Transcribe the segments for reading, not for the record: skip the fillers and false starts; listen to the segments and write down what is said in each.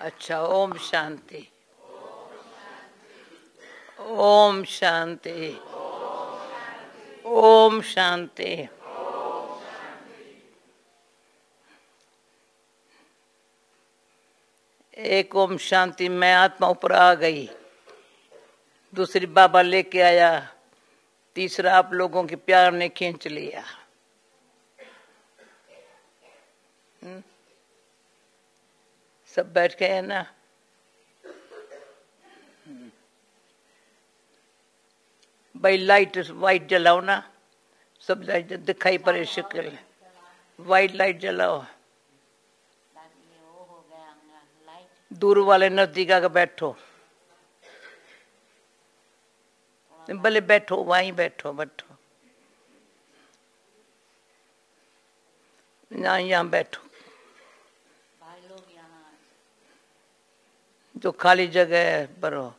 अच्छा, ओम शांति, ओम शांति, ओम शांति। एक ओम शांति मैं आत्मा ऊपर आ गई, दूसरी बाबा लेके आया, तीसरा आप लोगों के प्यार ने खींच लिया। सब बैठ गए ना? भाई लाइट वाइट जलाओ ना, सब लाइट दिखाई पड़े शक्ल, वाइट लाइट जलाओ। दूर वाले नजदीक आकर बैठो, भले बैठो, वहीं बैठो, बैठो ना, यहाँ बैठो। जो खाली जगह है भरो।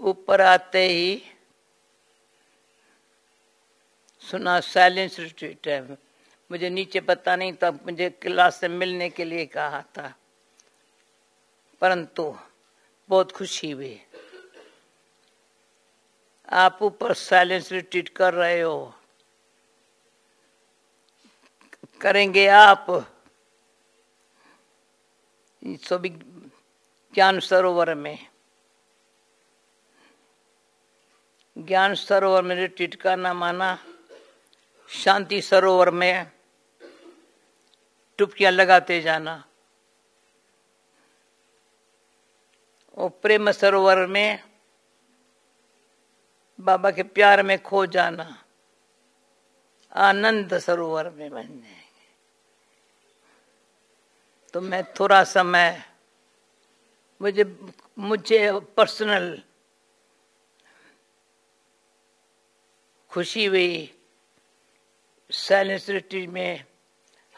ऊपर आते ही सुना साइलेंस रिट्रीट है। मुझे नीचे पता नहीं था, मुझे क्लास से मिलने के लिए कहा था, परंतु बहुत खुशी हुई। आप ऊपर साइलेंस रिट्रीट कर रहे हो, करेंगे आप सभी ज्ञान सरोवर में। ज्ञान सरोवर में रिट्रीट करना माना शांति सरोवर में टुपकियां लगाते जाना, और प्रेम सरोवर में बाबा के प्यार में खो जाना, आनंद सरोवर में बन जाएंगे। तो मैं थोड़ा समय, मुझे पर्सनल खुशी हुई साइलेंस रिट्रीट में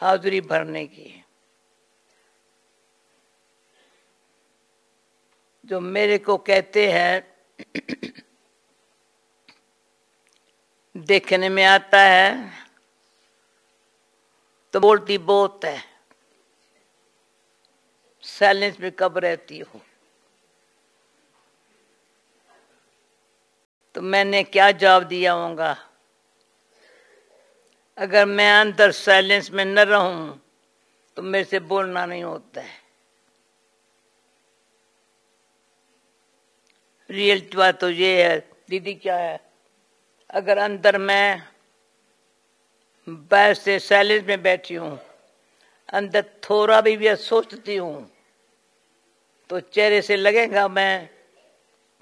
हाजिरी भरने की। जो मेरे को कहते हैं देखने में आता है तो बोलती बहुत है, साइलेंस में कब रहती हो? तो मैंने क्या जवाब दिया होगा? अगर मैं अंदर साइलेंस में न रहूं तो मेरे से बोलना नहीं होता है। रियल बात तो ये है दीदी, क्या है, अगर अंदर मैं बैठ से साइलेंस में बैठी हूं, अंदर थोड़ा भी सोचती हूं तो चेहरे से लगेगा मैं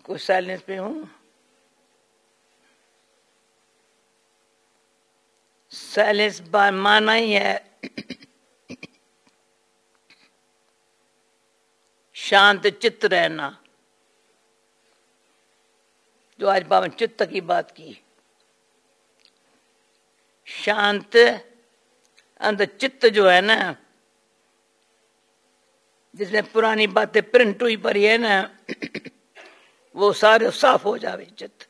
कुछ साइलेंस में हूं। साइलेंस माना ही है शांत चित्त रहना, जो आज बाबा ने चित्त की बात की। शांत अंदर चित्त जो है ना, जिसमें पुरानी बातें प्रिंट हुई पड़ी है ना, वो सारे साफ हो जावे चित्त।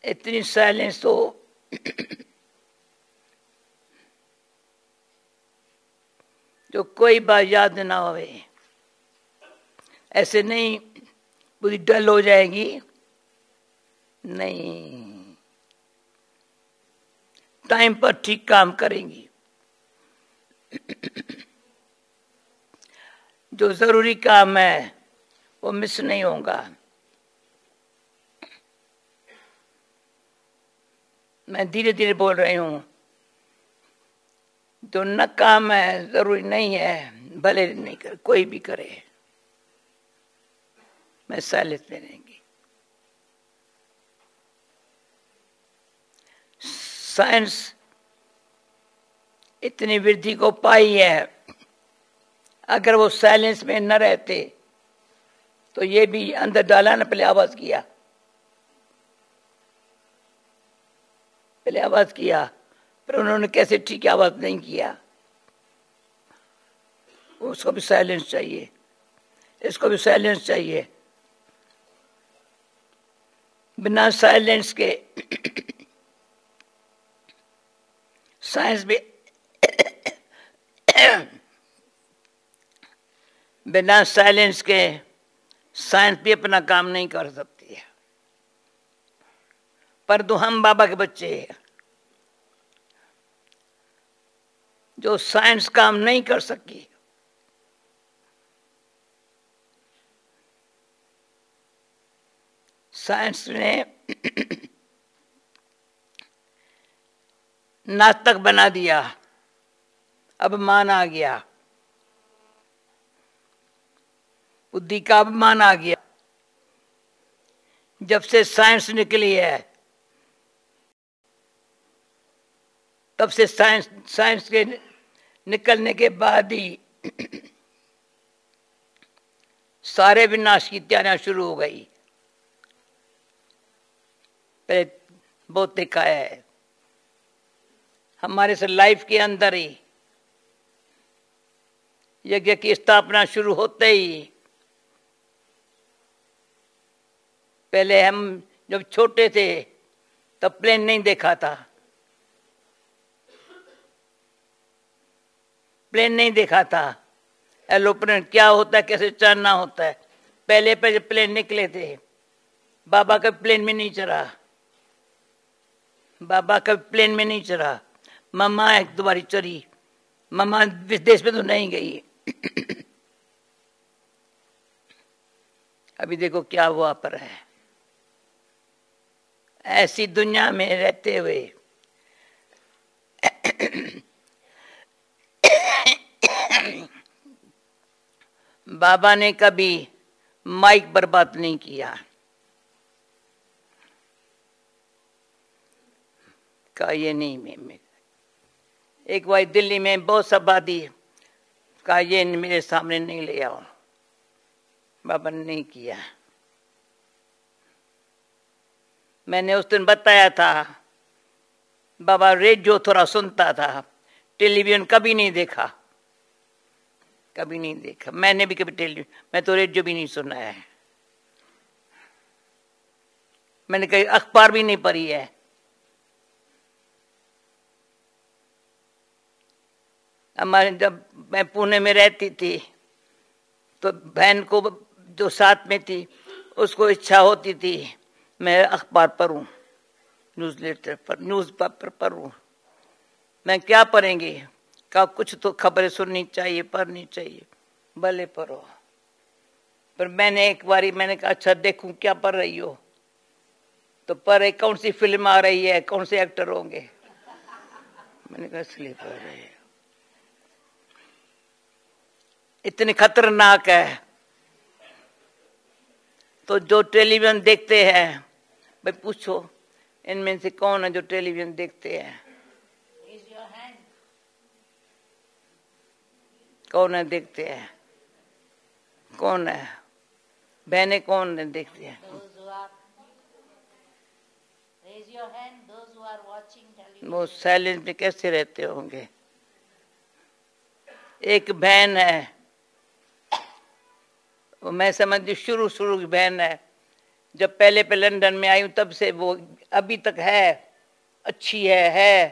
इतनी साइलेंस तो जो कोई बात याद ना होवे, ऐसे नहीं पूरी डल हो जाएगी, नहीं, टाइम पर ठीक काम करेंगी। जो जरूरी काम है वो मिस नहीं होगा। मैं धीरे धीरे बोल रही हूं, जो न काम है जरूरी नहीं है, भले नहीं करे, कोई भी करे, मैं साइलेंस में रहेंगी। साइंस इतनी वृद्धि को पाई है, अगर वो साइलेंस में न रहते तो ये भी अंदर डाला ना, पहले आवाज किया, पहले आवाज किया, पर उन्होंने कैसे ठीक आवाज नहीं किया। उसको भी साइलेंस चाहिए, इसको भी साइलेंस चाहिए। बिना साइलेंस के साइंस भी बिना साइलेंस के साइंस भी अपना काम नहीं कर सकती है। पर तो हम बाबा के बच्चे हैं, जो साइंस काम नहीं कर सकी, साइंस ने नास्तिक बना दिया, अब मान आ गया, बुद्धि का अपमान आ गया। जब से साइंस निकली है तब से साइंस के निकलने के बाद ही सारे विनाश की तैयारियां शुरू हो गई। पहले बहुत देखा है हमारे से लाइफ के अंदर ही, यज्ञ की स्थापना शुरू होते ही, पहले हम जब छोटे थे तब प्लेन नहीं देखा था, प्लेन नहीं देखा था, एरोप्लेन क्या होता है, कैसे चढ़ना होता है। पहले पहले प्लेन निकले थे, बाबा का प्लेन में नहीं चढ़ा, बाबा का प्लेन में नहीं चढ़ा। मम्मा एक दोबारी चढ़ी, मम्मा विदेश में तो नहीं गई। अभी देखो क्या हुआ पर है। ऐसी दुनिया में रहते हुए बाबा ने कभी माइक पर बात नहीं किया। कहा ये नहीं, मैं एक बार दिल्ली में बहुत सभा दी, कहा ये मेरे सामने नहीं ले आओ, बाबा ने नहीं किया। मैंने उस दिन बताया था, बाबा रेडियो थोड़ा सुनता था, टेलीविजन कभी नहीं देखा, कभी नहीं देखा। मैंने भी कभी टेलीविजन, मैं तो रेडियो भी नहीं सुना है, मैंने कहीं अखबार भी नहीं पढ़ी है। हमारे जब मैं पुणे में रहती थी तो बहन को जो साथ में थी उसको इच्छा होती थी मैं अखबार पढूं, न्यूज़ पेपर पढूं। मैं क्या पढ़ेंगे, कहा कुछ तो खबरें सुननी चाहिए, पढ़नी चाहिए, भले पढ़ो। पर मैंने एक बारी मैंने कहा अच्छा देखूं क्या पढ़ रही हो, तो पढ़े कौन सी फिल्म आ रही है, कौन से एक्टर होंगे। मैंने कहा इसलिए पढ़ रहे हैं, इतनी खतरनाक है। तो जो टेलीविजन देखते हैं, भाई पूछो इनमें से कौन है जो टेलीविजन देखते हैं, कौन है देखते हैं, कौन है, बहनें कौन है देखती हैं। वो साइलेंस में कैसे रहते होंगे। एक बहन है, वो मैं समझती शुरू की बहन है, जब पहले पे लंदन में आई हूँ तब से वो अभी तक है, अच्छी है,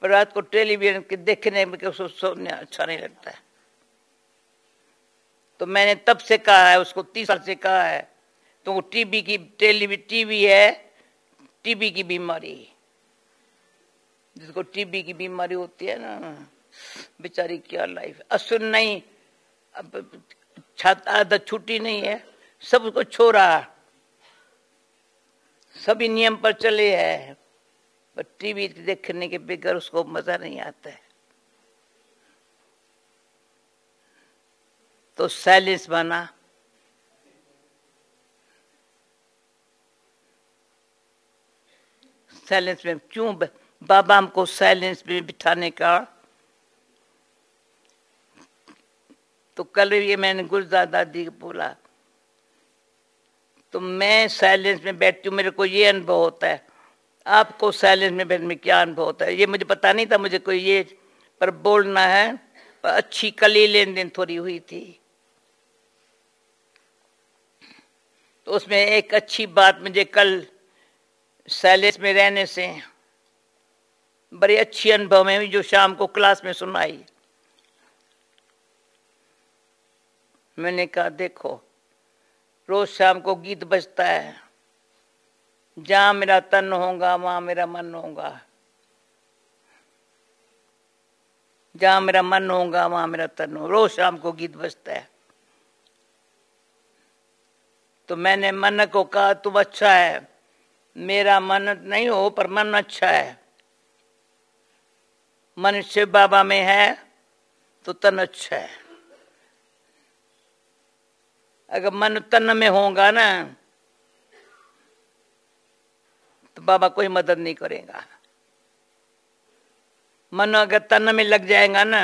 पर रात को टेलीविजन के देखने में उसको सोने अच्छा नहीं लगता है। तो मैंने तब से कहा है उसको, 30 साल से कहा है, तो वो टीबी है, टीबी की बीमारी, जिसको टीबी की बीमारी होती है ना, बेचारी क्या लाइफ, असुर नहीं, अब आदत छुट्टी नहीं है, सब उसको छोड़ा, सभी नियम पर चले हैं, पर टीवी देखने के बगैर उसको मजा नहीं आता है। तो साइलेंस बना, साइलेंस में क्यों बाबा हमको साइलेंस में बिठाने का। तो कल ये मैंने गुलजार दादी को बोला तो मैं साइलेंस में बैठती हूँ, मेरे को ये अनुभव होता है। आपको साइलेंस में बैठने में क्या अनुभव होता है ये मुझे पता नहीं था, मुझे कोई ये पर बोलना है। पर अच्छी कली लेन देन थोड़ी हुई थी, तो उसमें एक अच्छी बात मुझे कल साइलेंस में रहने से बड़ी अच्छी अनुभव में हुई, जो शाम को क्लास में सुनाई। मैंने कहा देखो, रोज शाम को गीत बजता है, जहां मेरा तन होगा वहां मेरा मन होगा, जहां मेरा मन होगा वहां मेरा तन होगा। रोज शाम को गीत बजता है। तो मैंने मन को कहा तुम अच्छा है, मेरा मन नहीं हो पर मन अच्छा है। मन शिव बाबा में है तो तन अच्छा है। अगर मन तन में होगा ना तो बाबा कोई मदद नहीं करेगा। मन अगर तन में लग जाएगा ना,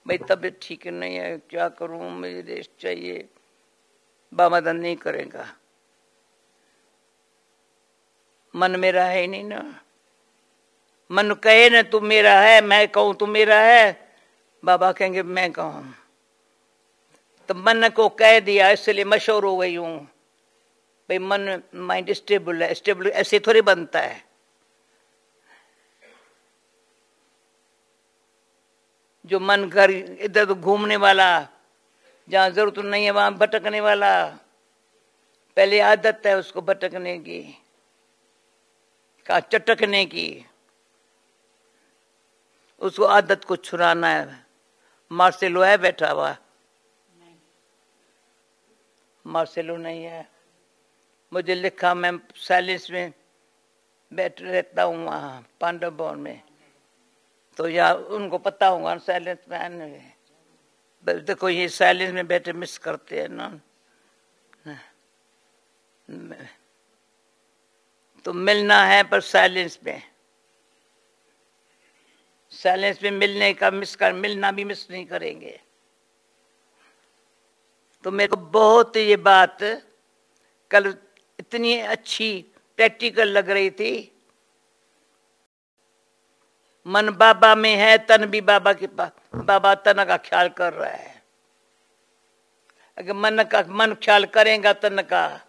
भाई तबीयत ठीक नहीं है, क्या करूं, मुझे रेस्ट चाहिए, बाबा मदद नहीं करेगा। मन मेरा है ही नहीं ना। मन कहे ना तू मेरा है, मैं कहूं तू मेरा है, बाबा कहेंगे मैं कहूं। तो मन को कह दिया, इसलिए मशहूर हो गई हूं। भाई मन माइंड स्टेबल है, स्टेबल ऐसे थोड़ी बनता है। जो मन घर इधर तो घूमने वाला, जहां जरूरत नहीं है वहां भटकने वाला, पहले आदत है उसको भटकने की, का चटकने की, उसको आदत को छुड़ाना है। मार्सेलो है बैठा हुआ? मार्सेलो नहीं है। मुझे लिखा, मैं साइलेंस में बैठ रहता हूँ वहाँ पांडव भवन में, तो या उनको पता होगा साइलेंस में आने। देखो ये साइलेंस में बैठे मिस करते हैं ना। तो मिलना है पर साइलेंस में, साइलेंस में मिलने का मिस कर, मिलना भी मिस नहीं करेंगे। तो मेरे को बहुत ये बात कल इतनी अच्छी प्रैक्टिकल लग रही थी। मन बाबा में है, तन भी बाबा के पास, बाबा तन का ख्याल कर रहा है। अगर मन ख्याल करेगा तन का,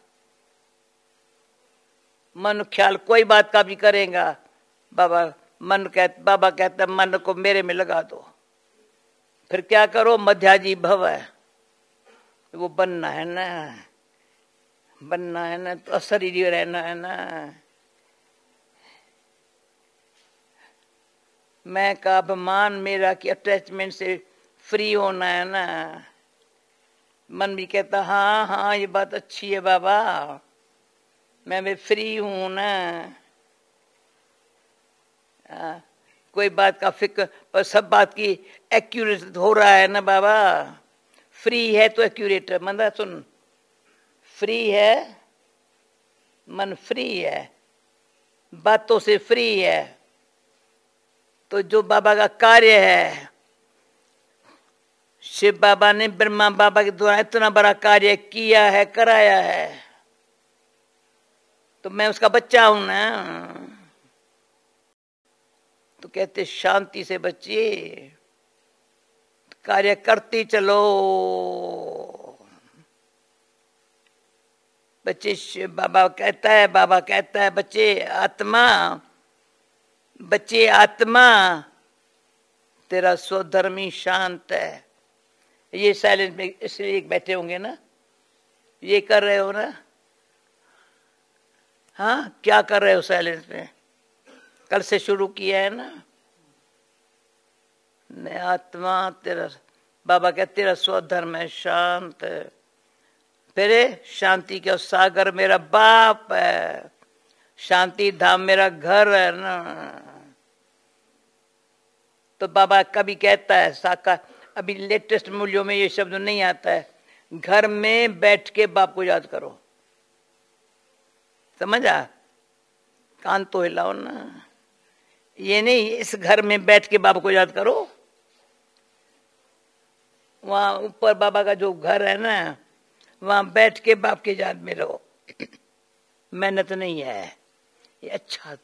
मन ख्याल कोई बात का भी करेगा, बाबा कहता मन को मेरे में लगा दो। फिर क्या करो, मध्याजी भव है, वो बनना है ना, बनना है ना, तो अशरीरी रहना है ना। मैं का अभिमान मेरा की अटैचमेंट से फ्री होना है ना। मन भी कहता हाँ हाँ ये बात अच्छी है बाबा, मैं भी फ्री हूं ना। कोई बात का फिक्र, पर सब बात की एक्यूरेट हो रहा है ना बाबा। फ्री है तो एक्यूरेट है। मंदा सुन, फ्री है, मन फ्री है, बातों से फ्री है। तो जो बाबा का कार्य है, शिव बाबा ने ब्रह्मा बाबा के द्वारा इतना बड़ा कार्य किया है, कराया है, तो मैं उसका बच्चा हूं ना। तो कहते शांति से बच्चे कार्य करते चलो। बच्चे बाबा कहता है बच्चे आत्मा तेरा स्वधर्मी शांत है। ये साइलेंस में इसलिए बैठे होंगे ना, ये कर रहे हो ना। हाँ क्या कर रहे हो साइलेंस में? कल से शुरू किया है ना। आत्मा तेरा, बाबा कहते तेरा स्वधर्म है, शांत है। फिर शांति के सागर मेरा बाप है, शांति धाम मेरा घर है ना। तो बाबा कभी कहता है साकार, अभी लेटेस्ट मूल्यों में ये शब्द नहीं आता है, घर में बैठ के बाप को याद करो। समझा? कान तो हिलाओ ना। ये नहीं इस घर में बैठ के बाबा को याद करो। वहां ऊपर बाबा का जो घर है ना, वहां बैठ के बाप के याद में रहो। मेहनत नहीं है, ये अच्छा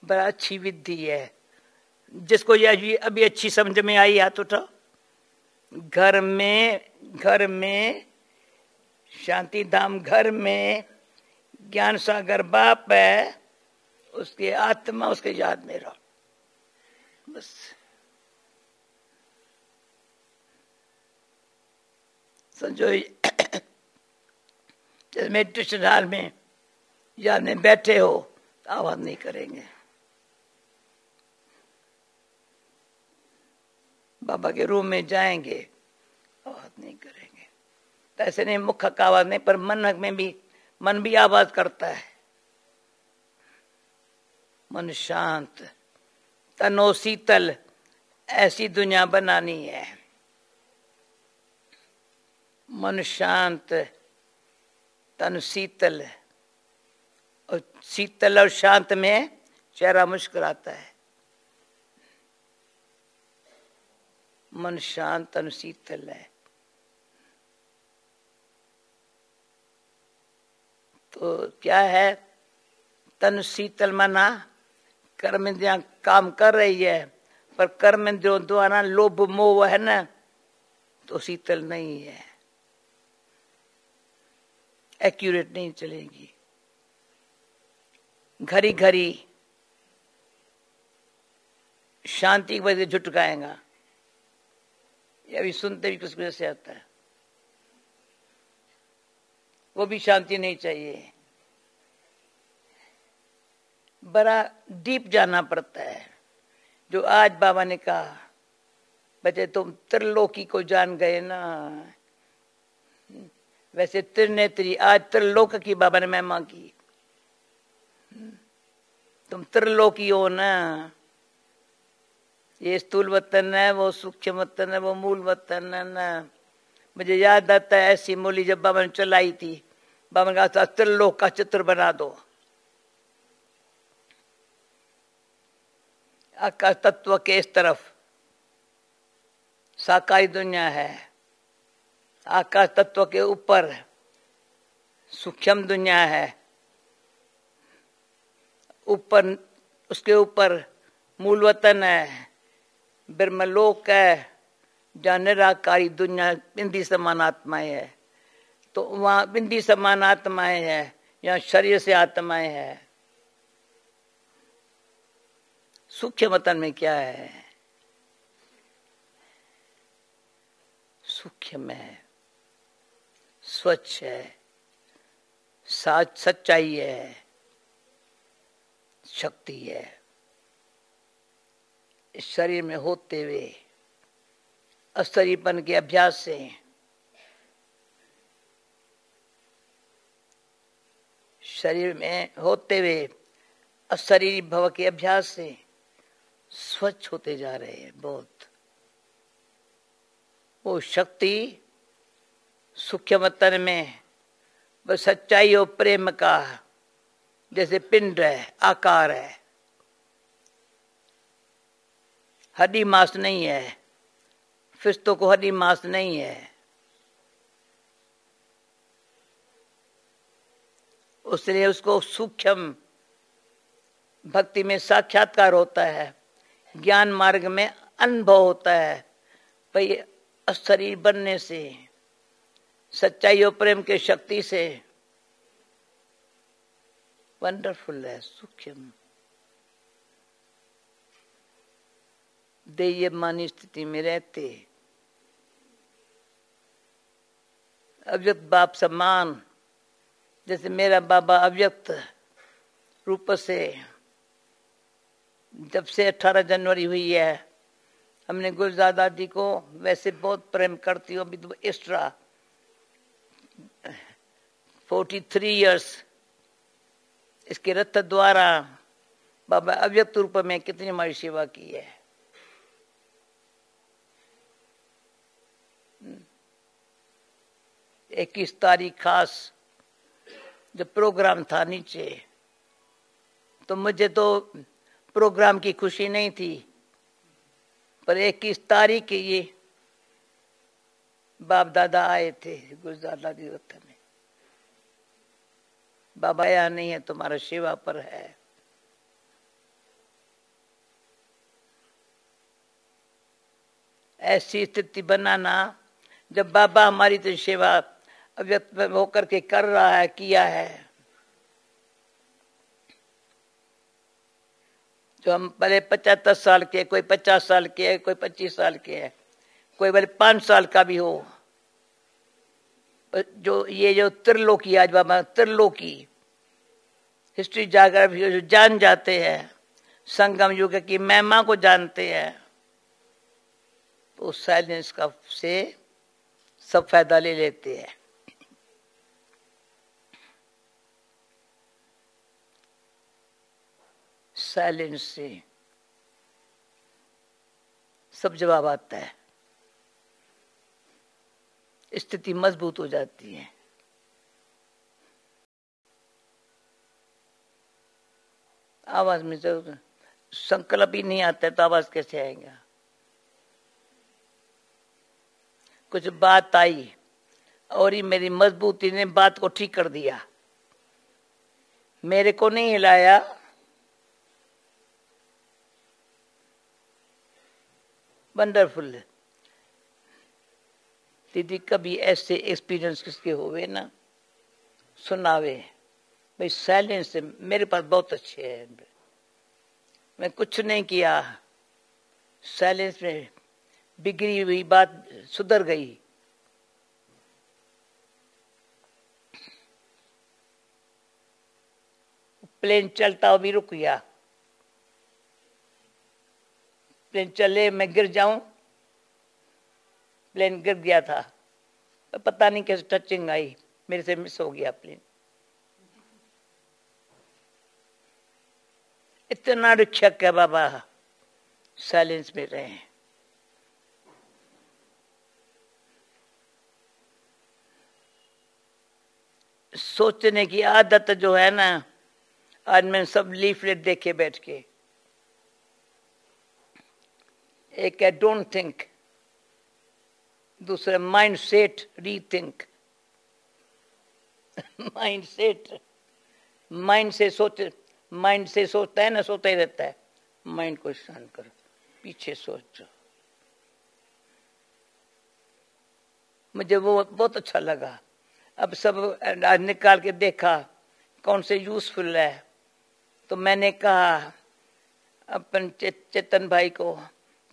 बड़ा अच्छी विधि है। जिसको ये अभी अच्छी समझ में आई हाथ उठाओ। घर में शांति धाम, घर में ज्ञान सागर बाप है, उसकी आत्मा उसके याद में रहो बस। समझो मेडिटेशन हॉल में याद में बैठे हो तो आवाज नहीं करेंगे, बाबा के रूम में जाएंगे आवाज नहीं करेंगे। तो ऐसे नहीं मुख का आवाज नहीं, पर मन भी आवाज करता है। मन शांत, तनो शीतल, ऐसी दुनिया बनानी है। मन शांत, तन शीतल, और शीतल और शांत में चेहरा मुस्कुराता है। मन शांत, तन शीतल है तो क्या है? तन शीतल मना कर्म इंद्रियां काम कर रही है, पर कर्म इंद्रियों द्वारा लोभ मोह है ना, तो शीतल नहीं है, एक्यूरेट नहीं चलेगी। घड़ी घड़ी शांति की वजह से झुटकाएगा, ये अभी सुनते भी कुछ वजह से आता है, वो भी शांति नहीं चाहिए। बड़ा डीप जाना पड़ता है। जो आज बाबा ने कहा, बच्चे तुम त्रिलोकी को जान गए ना, वैसे त्रिनेत्री आज त्रिलोक की बाबा ने महिमा की। तुम त्रिलोकी हो ना, ये स्थूल वतन है, वो सूक्ष्म वतन है, वो मूल वतन है ना। मुझे याद आता है ऐसी मूली जब बाबा ने चलाई थी, बाबा ने कहा था त्रिलोक का चित्र बना दो। आकाश तत्व के इस तरफ साकारी दुनिया है, आकाश तत्व के ऊपर सूक्ष्म दुनिया है, ऊपर उसके ऊपर मूल वतन है, ब्रह्मलोक है, जहाँ निराकारी दुनिया बिंदी समान आत्माएं है। तो वहां बिंदी समान आत्माएं है, यहाँ शरीर से आत्माएं है। सूक्ष्म वतन में क्या है? सूक्ष्म है, स्वच्छ है, सच्चाई है, शक्ति है। इस शरीर में होते हुए अशरीरपन के अभ्यास से शरीर में होते हुए अशरीरी भव के अभ्यास से स्वच्छ होते जा रहे हैं बहुत। वो शक्ति सूक्ष्म वतन में बस सच्चाई और प्रेम का जैसे पिंड है, आकार है, हड्डी मांस नहीं है, फिस्तों को हड्डी मांस नहीं है। उसलिए उसको सूक्ष्म भक्ति में साक्षात्कार होता है, ज्ञान मार्ग में अनुभव होता है। भाई शरीर बनने से, सच्चाई और प्रेम के शक्ति से वंडरफुल है, सूक्ष्म देयमानी स्थिति में रहते अव्यक्त बाप समान। जैसे मेरा बाबा अव्यक्त रूप से जब से 18 जनवरी हुई है, हमने गुलजार दादी को वैसे बहुत प्रेम करती हूँ। अभी तो एक्स्ट्रा 43 इयर्स इसके रथ द्वारा बाबा अव्यक्त रूप में कितनी हमारी सेवा की है। 21 तारीख खास जब प्रोग्राम था नीचे, तो मुझे तो प्रोग्राम की खुशी नहीं थी, पर 21 तारीख ये बाप दादा आए थे गुलजार दादी रथ में। बाबा यहाँ नहीं है, तुम्हारा सेवा पर है। ऐसी स्थिति बनाना जब बाबा हमारी तो सेवा अव्यक्त होकर के कर रहा है, किया है। जो हम पहले 75 साल के, कोई 50 साल के है, कोई 25 साल के है, कोई भले 5 साल का भी हो, जो ये जो त्रिलोकी, आज बाबा त्रिलोकी हिस्ट्री जाकर जो जान जाते हैं, संगम युग की महिमा को जानते हैं, तो साइलेंस का से सब फायदा ले लेते हैं। साइलेंस से सब जवाब आता है, स्थिति मजबूत हो जाती है। आवाज में जरूर संकल्प ही नहीं आता है तो आवाज कैसे आएगा? कुछ बात आई और ही मेरी मजबूती ने बात को ठीक कर दिया, मेरे को नहीं हिलाया। वंडरफुल। दीदी कभी ऐसे एक्सपीरियंस किसके हुए ना, सुनावे भाई। साइलेंस से मेरे पास बहुत अच्छे है, मैं कुछ नहीं किया, साइलेंस में बिगड़ी हुई बात सुधर गई। प्लेन चलता हुआ भी रुक गया, प्लेन चले मैं गिर जाऊं, प्लेन गिर गया था, पता नहीं कैसे टचिंग आई, मेरे से मिस हो गया प्लेन। इतना रक्षक है बाबा, साइलेंस में रहे। सोचने की आदत जो है ना, आज मैंने सब लीफलेट देखे बैठ के। एक है डोंट थिंक, दूसरा mind set rethink. Mind set, mind से सोच, माइंड से सोचता है ना, सोता ही रहता है। माइंड को शांत करो, पीछे सोचो। मुझे वो बहुत अच्छा लगा। अब सब आज निकाल के देखा कौन से यूजफुल है, तो मैंने कहा अपन चेतन भाई को,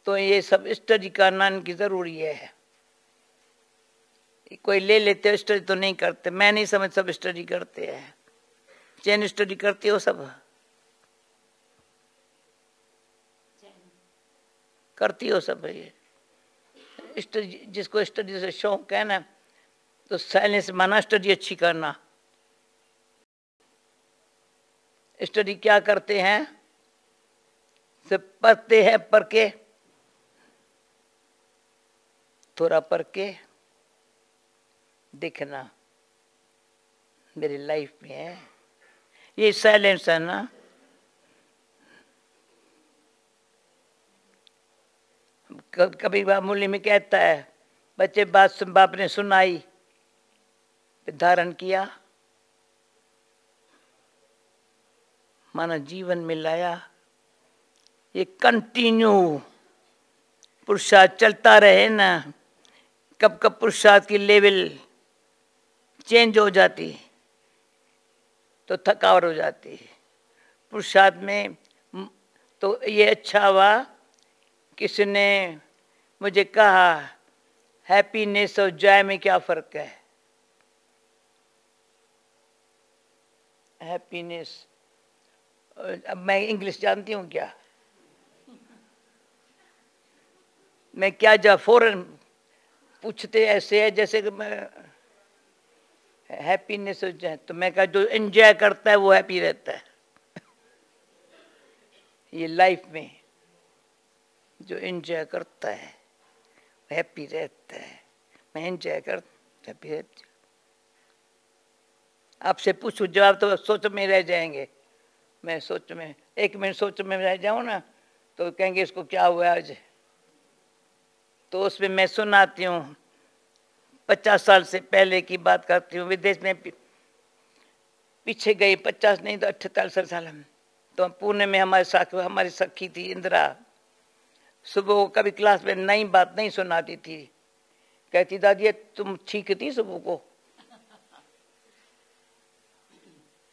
तो ये सब स्टडी करना इनकी जरूरी है। कोई ले लेते हो, स्टडी तो नहीं करते। मैं नहीं समझ, सब स्टडी करते हैं। चैन स्टडी करती हो, सब करती हो सब। ये स्टडी, जिसको स्टडी से शौक है ना, तो साइलेंस माना स्टडी अच्छी करना। स्टडी क्या करते हैं, सिर्फ पढ़ते हैं, पढ़ के थोड़ा पढ़ के देखना मेरी लाइफ में है, ये साइलेंस है ना। कभी मुरली में कहता है, बच्चे बात बाप ने सुनाई, धारण किया, माना जीवन में लाया। ये कंटिन्यू पुरुषार्थ चलता रहे ना, कब कब पुरुषार्थ की लेवल चेंज हो जाती तो थकावट हो जाती। पुरुषार्थ में तो ये अच्छा हुआ, किसी ने मुझे कहा हैप्पीनेस और जॉय में क्या फर्क है। हैप्पीनेस, अब मैं इंग्लिश जानती हूँ क्या, मैं क्या जा फौरन पूछते ऐसे है जैसे कि मैं हैप्पीनेस हो जाए, तो मैं कहा जो एंजॉय करता है वो हैप्पी रहता है। ये लाइफ में जो एंजॉय करता है हैप्पी रहता है। मैं एंजॉय कर हैप्पी रहती हूँ। आपसे पूछूं जवाब तो सोच में रह जाएंगे। मैं सोच में 1 मिनट सोच में रह जाऊं ना, तो कहेंगे इसको क्या हुआ आज। तो उसमें मैं सुनाती हूँ, 50 साल से पहले की बात करती हूँ। विदेश में पीछे गई 50 नहीं तो 48 साल हम तो पुणे में हमारी सखी थी इंदिरा। सुबह को कभी क्लास में नई बात नहीं सुनाती थी, कहती दादी तुम ठीक थी सुबह को?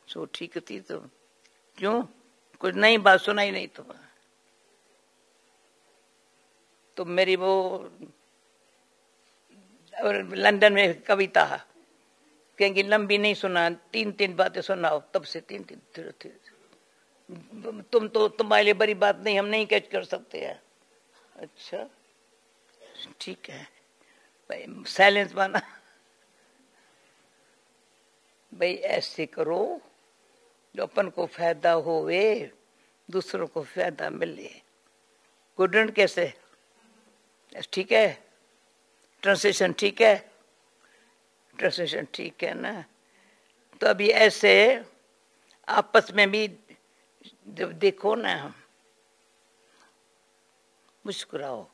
सो ठीक थी तुम? क्यों? कुछ नई बात सुनाई नहीं तुम? तो मेरी वो और लंदन में कविता कहेंगी लंबी नहीं सुना, 3-3 बातें सुनाओ, तब से 3-3 तुम तो तुम्हारे लिए बड़ी बात नहीं, हम नहीं कैच कर सकते हैं। अच्छा ठीक है भाई, साइलेंस माना भाई, ऐसे करो जो अपन को फायदा होवे, दूसरों को फायदा मिले। गुडंट कैसे? ठीक है, ट्रांसलेशन ठीक है, ट्रांसलेशन ठीक है ना? तो अभी ऐसे आपस में भी जब देखो ना, मुस्कुराओ,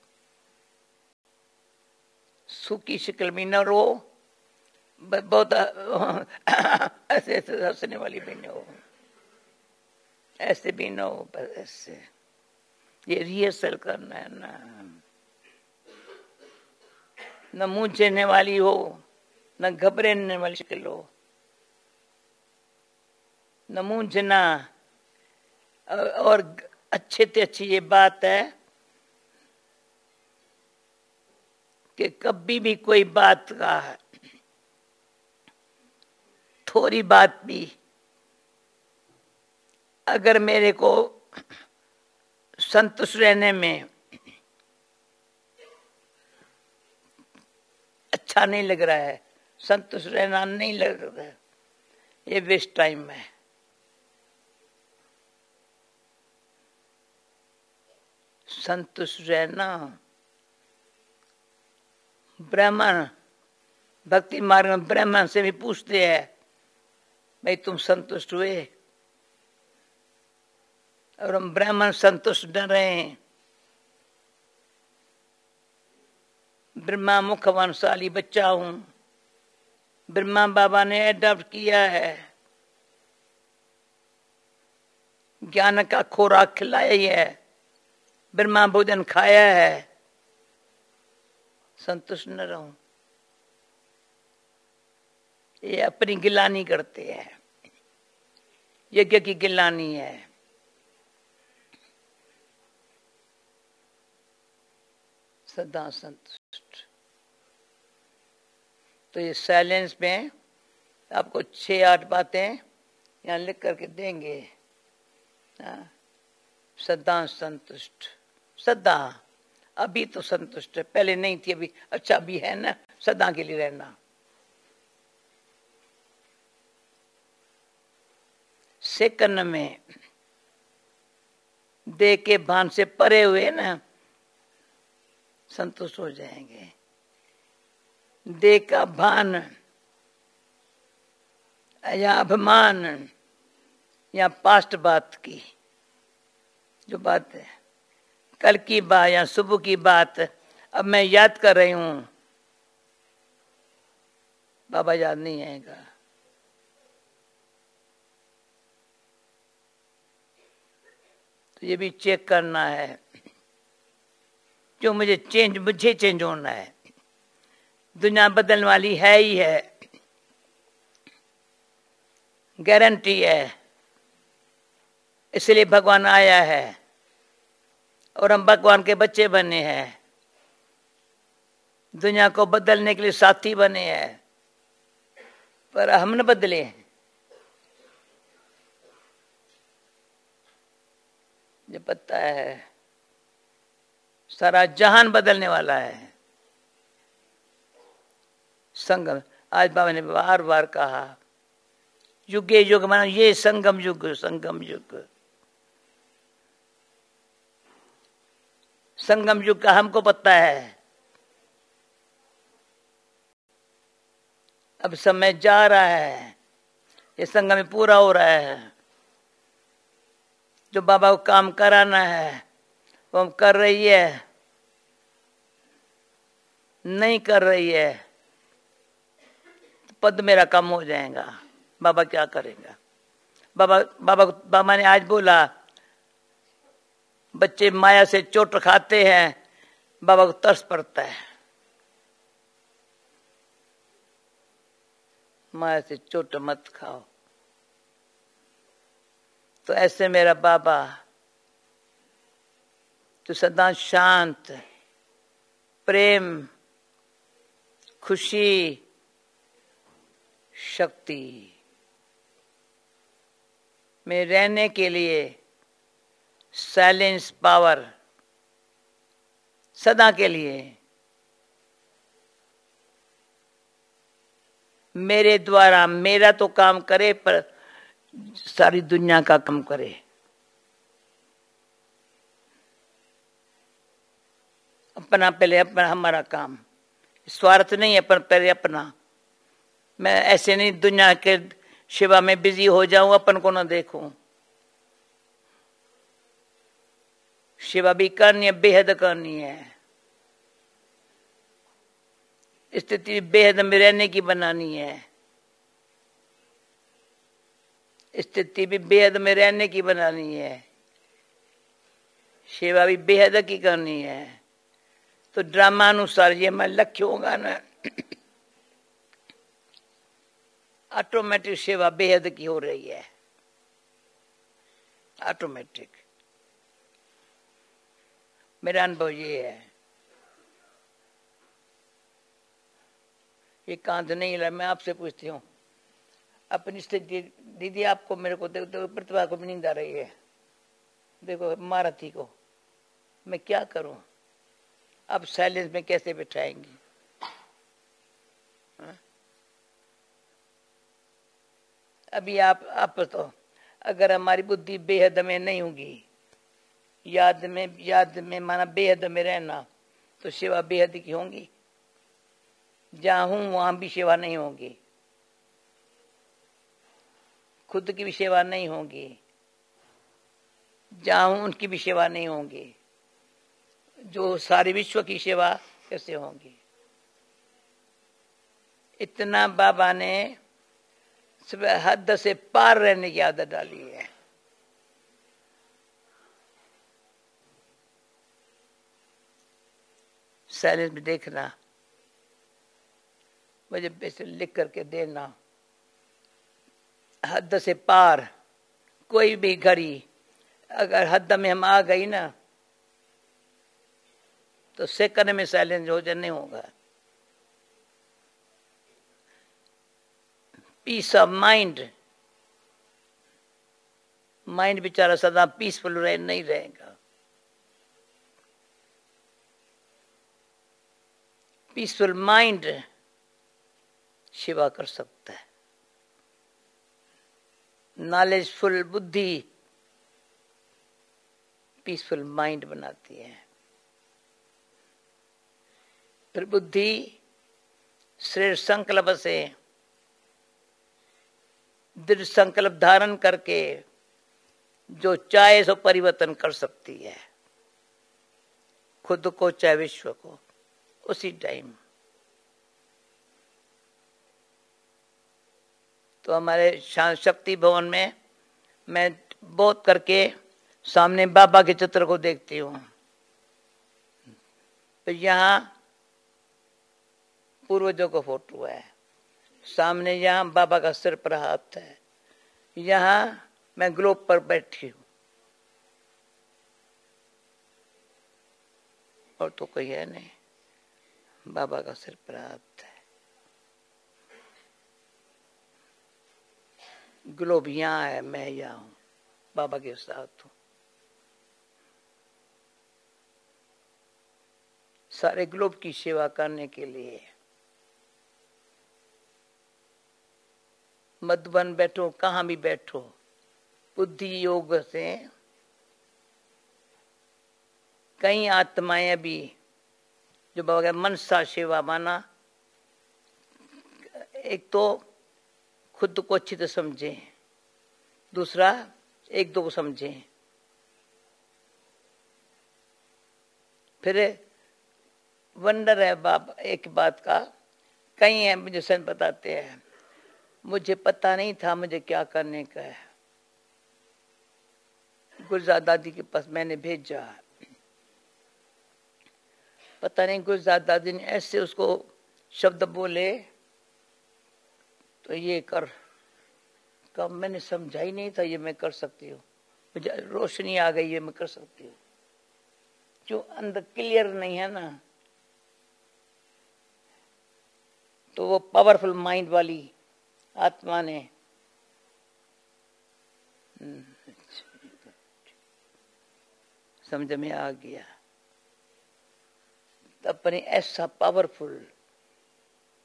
सूखी शक्ल में न रो, बहुत ऐसे ऐसे हंसने वाली भी न हो, ऐसे भी न हो, बस ऐसे। ये रिहर्सल करना है ना, न मुंह चेहने वाली हो, न घबराने वाली शक्ल हो, न मुंह चेना। और अच्छे से अच्छी ये बात है कि कभी भी कोई बात का थोड़ी बात भी अगर मेरे को संतुष्ट रहने में अच्छा नहीं लग रहा है, संतुष्ट रहना नहीं लग रहा है, ये वेस्ट टाइम है। संतुष्ट रहना, ब्राह्मण भक्ति मार्ग में ब्राह्मण से भी पूछते हैं भाई तुम संतुष्ट हुए? और हम ब्राह्मण संतुष्ट न रहे। ब्रह्मा मुखवंशाली बच्चा हूं, ब्रह्मा बाबा ने अडॉप्ट किया है, ज्ञान का खोराक खिलाया ही है, ब्रह्मा भोजन खाया है, संतुष्ट न रहूं। ये अपनी गिलानी करते हैं, यज्ञ की गिलानी है। सदा संतुष्ट। तो ये साइलेंस में आपको 6-8 बातें यहां लिख करके देंगे। सदा संतुष्ट, सदा। अभी तो संतुष्ट है, पहले नहीं थी, अभी अच्छा अभी है ना, सदा के लिए रहना। सेकंड में देह के भान से परे हुए ना संतुष्ट हो जाएंगे। देह का भान या अभिमान या पास्ट बात की जो बात है, कल की बात या सुबह की बात अब मैं याद कर रही हूं, बाबा याद नहीं आएगा। तो ये भी चेक करना है, जो मुझे चेंज होना है। दुनिया बदलने वाली है ही है, गारंटी है, इसलिए भगवान आया है और हम भगवान के बच्चे बने हैं, दुनिया को बदलने के लिए साथी बने हैं, पर हम न बदले। जो पता है सारा जहान बदलने वाला है। संगम, आज बाबा ने बार बार कहा, युगे युग माना ये संगम युग, संगम युग। संगम युग का हमको पता है। अब समय जा रहा है, ये संगम पूरा हो रहा है। जो बाबा को काम कराना है वो हम कर रही है, नहीं कर रही है पद मेरा कम हो जाएगा, बाबा क्या करेगा। बाबा ने आज बोला बच्चे माया से चोट खाते हैं, बाबा को तरस पड़ता है। माया से चोट मत खाओ। तो ऐसे मेरा बाबा, तो सदा शांत, प्रेम, खुशी, शक्ति में रहने के लिए साइलेंस पावर सदा के लिए मेरे द्वारा, मेरा तो काम करे पर सारी दुनिया का काम करे। अपना पहले, अपना हमारा काम, स्वार्थ नहीं, अपन पहले अपना। मैं ऐसे नहीं दुनिया के सेवा में बिजी हो जाऊं, अपन को ना देखूं। सेवा भी करनी है, बेहद करनी है। स्थिति बेहद में रहने की बनानी है। स्थिति भी बेहद में रहने की बनानी है। सेवा भी बेहद की करनी है। तो ड्रामा अनुसार ये मैं लक्ष्य होगा ना, ऑटोमेटिक सेवा बेहद की हो रही है। ऑटोमेटिक मेरा अनुभव ये है। ये कांध नहीं हिला। मैं आपसे पूछती हूँ अपनी स्थिति, दीदी आपको, मेरे को देखो, प्रतिभा को भी नींद आ रही है, देखो महारथी को, मैं क्या करूं? अब साइलेंस में कैसे बिठाएंगी? अभी आप तो, अगर हमारी बुद्धि बेहद में नहीं होगी, याद में माना बेहद में रहना, तो सेवा बेहद की होंगी। जहां हूं वहां भी सेवा नहीं होगी, खुद की भी सेवा नहीं होगी, जहां हूं उनकी भी सेवा नहीं होगी, जो सारे विश्व की सेवा कैसे होगी? इतना बाबा ने हद से पार रहने की आदत डाली है। साइलेंस में देखना, मुझे पैसे लिख करके देना। हद से पार कोई भी घड़ी अगर हद में हम आ गई ना, तो सेकंड में साइलेंस हो जाए, नहीं होगा। पीस ऑफ माइंड, माइंड बेचारा सदा पीसफुल नहीं रहेगा। पीसफुल माइंड सेवा कर सकता है। नॉलेजफुल बुद्धि पीसफुल माइंड बनाती है। फिर बुद्धि श्रेष्ठ संकल्प से, दृढ़ संकल्प धारण करके जो चाहे सो परिवर्तन कर सकती है, खुद को चाहे विश्व को, उसी टाइम। तो हमारे शक्ति भवन में मैं बहुत करके सामने बाबा के चित्र को देखती हूँ। तो यहाँ पूर्वजों का फोटो है, सामने यहाँ बाबा का सिर पर हाथ है, यहाँ मैं ग्लोब पर बैठी हूँ, और तो कोई है नहीं, बाबा का सिर पर हाथ है। ग्लोब यहाँ है, मैं यहाँ हूँ, बाबा के साथ हूँ। सारे ग्लोब की सेवा करने के लिए मधुबन बैठो, कहाँ भी बैठो, बुद्धि योग से कई आत्माएं भी जो बाबा मनसा सेवा माना, एक तो खुद को अच्छी तरह समझे, दूसरा एक दो को समझे। फिर वंडर है बाबा एक बात का, कई है मुझे संत बताते हैं, मुझे पता नहीं था मुझे क्या करने का है, गुलजार दादी के पास मैंने भेजा। पता नहीं गुलजार दादी ने ऐसे उसको शब्द बोले तो ये कर, कब मैंने समझा ही नहीं था ये मैं कर सकती हूँ, मुझे रोशनी आ गई है मैं कर सकती हूँ। जो अंदर क्लियर नहीं है ना, तो वो पावरफुल माइंड वाली आत्मा ने समझ में आ गया। अपने ऐसा पावरफुल,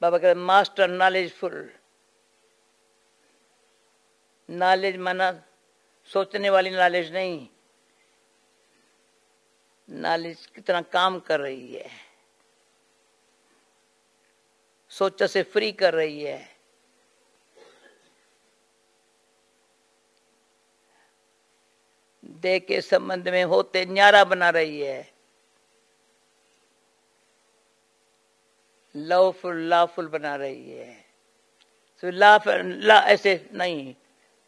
बाबा कहते मास्टर नॉलेजफुल, नॉलेज माना सोचने वाली नॉलेज नहीं, नॉलेज कितना काम कर रही है, सोचा से फ्री कर रही है। देह के संबंध में होते न्यारा बना रही है, लवफुल बना रही है। तो ला ऐसे नहीं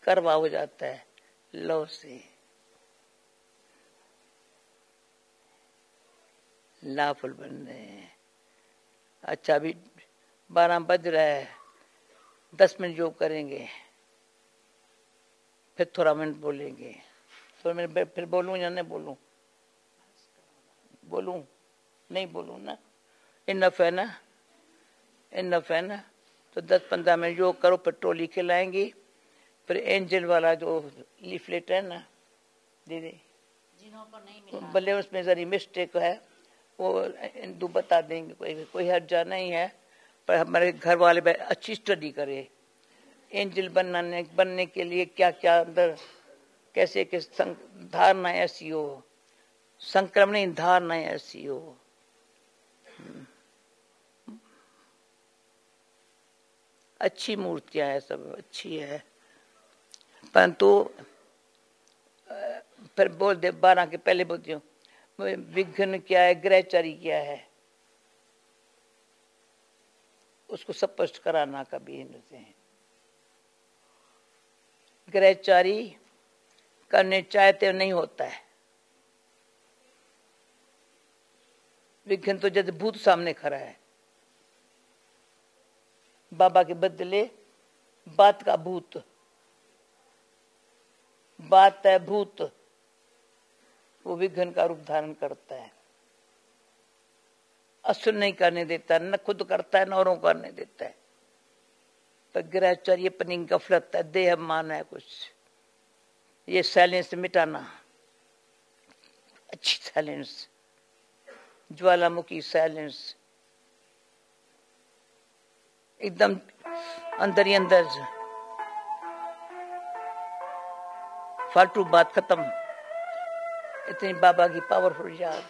करवा हो जाता है लव से, लाफुल बन रहे हैं। अच्छा अभी 12 बज रहा है, 10 मिनट योग करेंगे, फिर थोड़ा मिनट बोलेंगे। तो मैं फिर बोलूं या नहीं बोलूं? बोलूं नहीं बोलूं ना? इनफ है ना, इनफ है ना? तो 10-15 मिनट योग करो, फिर टोली खिलाएंगी। फिर एंजल वाला जो लीफलेट है ना दीदी, जिन्हों को नहीं मिला भले उसमें जरी मिस्टेक है वो हिंदू बता देंगे, कोई हर्जा नहीं है। पर हमारे घर वाले अच्छी स्टडी करे, एंजल बनने के लिए क्या क्या अंदर कैसे धारणा ऐसी हो, संक्रमण नहीं धारणा ऐसी हो। अच्छी मूर्तियां है, सब अच्छी है, परंतु फिर बोल दे 12 के पहले बोलती हूँ विघ्न क्या है, ग्रहचारी क्या है, उसको स्पष्ट कराना कभी इनसे। ग्रहचारी करने चाहते नहीं होता है, विघ्न तो जैसे भूत सामने खड़ा है, बाबा के बदले बात का भूत, बात है भूत, वो विघ्न का रूप धारण करता है। असुर नहीं करने देता, न खुद करता है न औरों को करने देता है। पर ग्रहचर्य अपनी गफलत है, देह मान है कुछ, ये साइलेंस मिटाना, अच्छी साइलेंस, ज्वालामुखी साइलेंस, एकदम अंदर ही अंदर, फालतू बात खत्म, इतनी बाबा की पावरफुल याद।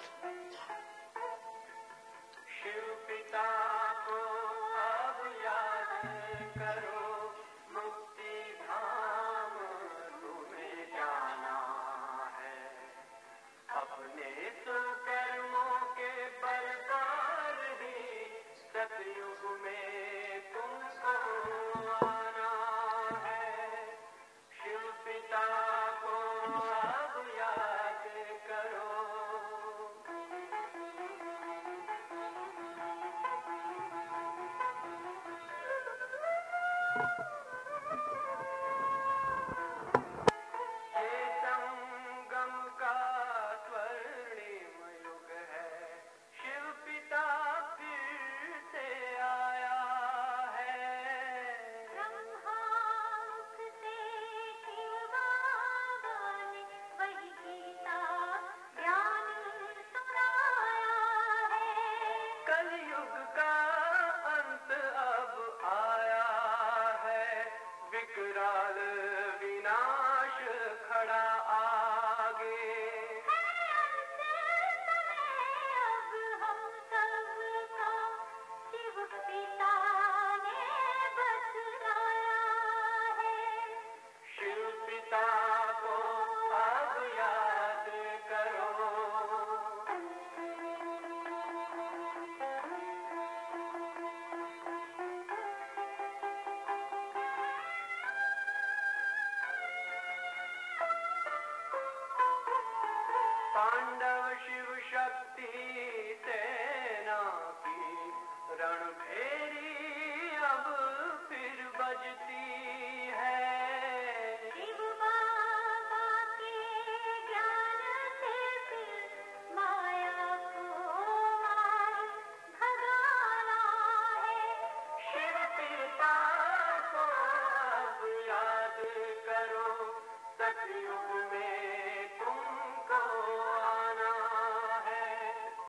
पांडव शिव शक्ति सेना की रणभेरी अब फिर बजती